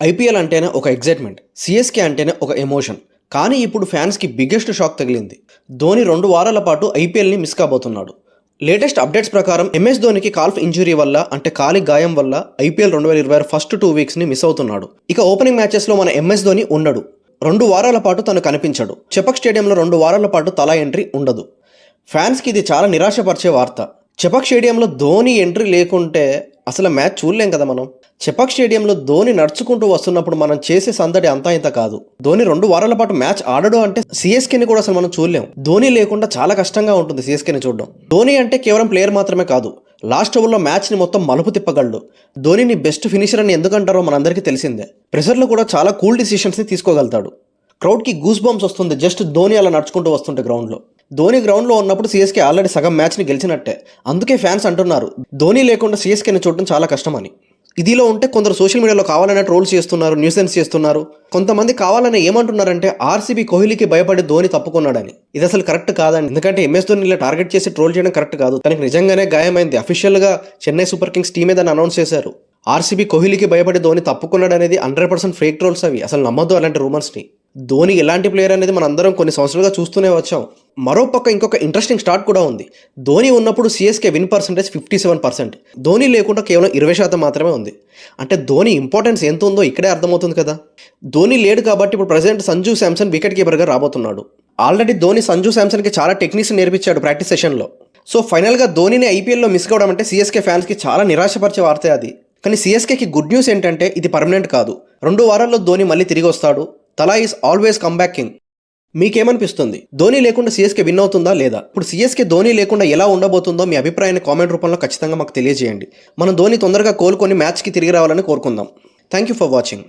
IPL అంటేనే ఒక excitement, CSK అంటేనే ఒక ఎమోషన్. కానీ ఇప్పుడు ఫ్యాన్స్కి బిగ్గెస్ట్ షాక్ తగిలింది. ధోని 2 వారాల పాటు ఐపీఎల్ని మిస్ కాబోతున్నాడు. లేటెస్ట్ అప్డేట్స్ ప్రకారం ఎంఎస్ ధోనికి కాల్ఫ్ ఇంజురీ వల్ల, అంటే కాలి గాయం వల్ల ఐపీఎల్ 2026 ఫస్ట్ 2 వీక్స్ని మిస్ అవుతున్నాడు. ఇక ఓపెనింగ్ మ్యాచెస్లో మన ఎంఎస్ ధోని ఉండడు. 2 వారాల పాటు తను కనిపించడు. చెపక్ స్టేడియంలో 2 వారాల పాటు తలా ఎంట్రీ ఉండదు. ఫ్యాన్స్కి ఇది చాలా నిరాశపరిచే వార్త. చెపక్ స్టేడియంలో ధోని ఎంట్రీ లేకుంటే అసలు మ్యాచ్ చూడలేం కదా మనం. చెపక్ స్టేడియంలో ధోని నడుచుకుంటూ వస్తున్నప్పుడు మనం చేసే సందడి అంతా ఇంత కాదు. ధోని 2 వారాల పాటు మ్యాచ్ ఆడడం అంటే సిఎస్కేని కూడా అసలు మనం చూడలేం. ధోని లేకుండా చాలా కష్టంగా ఉంటుంది సిఎస్కేని చూడడం. ధోని అంటే కేవలం ప్లేయర్ మాత్రమే కాదు, లాస్ట్ ఓవర్లో మ్యాచ్ని మొత్తం మలుపు తిప్పగలడు. ధోనిని బెస్ట్ ఫినిషర్ అని ఎందుకంటారో మనందరికీ తెలిసిందే. ప్రెషర్లో కూడా చాలా కూల్ డిసిషన్స్ని తీసుకోగలుగుతాడు. క్రౌడ్కి గూస్ బంప్స్ వస్తుంది జస్ట్ ధోని అలా నడుచుకుంటూ వస్తుంటే గ్రౌండ్లో. ధోని గ్రౌండ్లో ఉన్నప్పుడు సిఎస్కే ఆల్రెడీ సగం మ్యాచ్ని గెలిచినట్టే. అందుకే ఫ్యాన్స్ అంటున్నారు ధోని లేకుండా సిఎస్కేని చూడడం చాలా కష్టమని. ఇదిలో ఉంటే కొందరు సోషల్ మీడియాలో కావాలనే ట్రోల్స్ చేస్తున్నారు, న్యూసెన్స్ చేస్తున్నారు. కొంతమంది కావాలని ఏమంటున్నారంటే ఆర్సీబీ కోహ్లీకి భయపడి ధోని తప్పుకున్నాడని. ఇది అసలు కరెక్ట్ కాదండి. ఎందుకంటే ఎంఎస్ ధోని ఇలా టార్గెట్ చేసి ట్రోల్ చేయడం కరెక్ట్ కాదు. తనకి నిజంగానే గాయమైంది. అఫీషియల్గా చెన్నై సూపర్ కింగ్స్ టీమే దాన్ని అనౌన్స్ చేశారు. ఆర్సీబీ కోహ్లీకి భయపడి ధోని తప్పుకున్నాడు అనేది 100% ఫేక్ ట్రోల్స్ అవి. అసలు నమ్మద్దు అలాంటి రూమర్స్ని. ధోని ఎలాంటి ప్లేయర్ అనేది మనం అందరం కొన్ని సంవత్సరాలుగా చూస్తూనే వచ్చాం. మరోపక్క ఇంకొక ఇంట్రెస్టింగ్ స్టార్ట్ కూడా ఉంది. ధోని ఉన్నప్పుడు సిఎస్కే విన్ పర్సెంటేజ్ 57%. ధోని లేకుండా కేవలం 20% మాత్రమే ఉంది. అంటే ధోని ఇంపార్టెన్స్ ఎంత ఉందో ఇక్కడే అర్థమవుతుంది కదా. ధోని లేడు కాబట్టి ఇప్పుడు ప్రజెంట్ సంజు శాంసన్ వికెట్ కీపర్గా రాబోతున్నాడు. ఆల్రెడీ ధోని సంజు శాంసన్కి చాలా టెక్నిక్స్ నేర్పించాడు ప్రాక్టీస్ సెషన్లో. సో ఫైనల్గా ధోనిని ఐపీఎల్లో మిస్ కావడం అంటే సిఎస్కే ఫ్యాన్స్కి చాలా నిరాశపరిచే వార్తే అది. కానీ సిఎస్కేకి గుడ్ న్యూస్ ఏంటంటే ఇది పర్మనెంట్ కాదు. 2 వారాల్లో ధోని మళ్ళీ తిరిగి వస్తాడు. తలా ఈజ్ ఆల్వేస్ కమ్బ్యాక్ కింగ్. మీకేమనిపిస్తుంది? ధోని లేకుండా సిఎస్కే విన్ అవుతుందా లేదా? ఇప్పుడు సిఎస్కే ధోని లేకుండా ఎలా ఉండబోతుందో మీ అభిప్రాయాన్ని కామెంట్ రూపంలో ఖచ్చితంగా మాకు తెలియజేయండి. మనం ధోని తొందరగా కోలుకొని మ్యాచ్కి తిరిగి రావాలని కోరుకుందాం. Thank you for watching.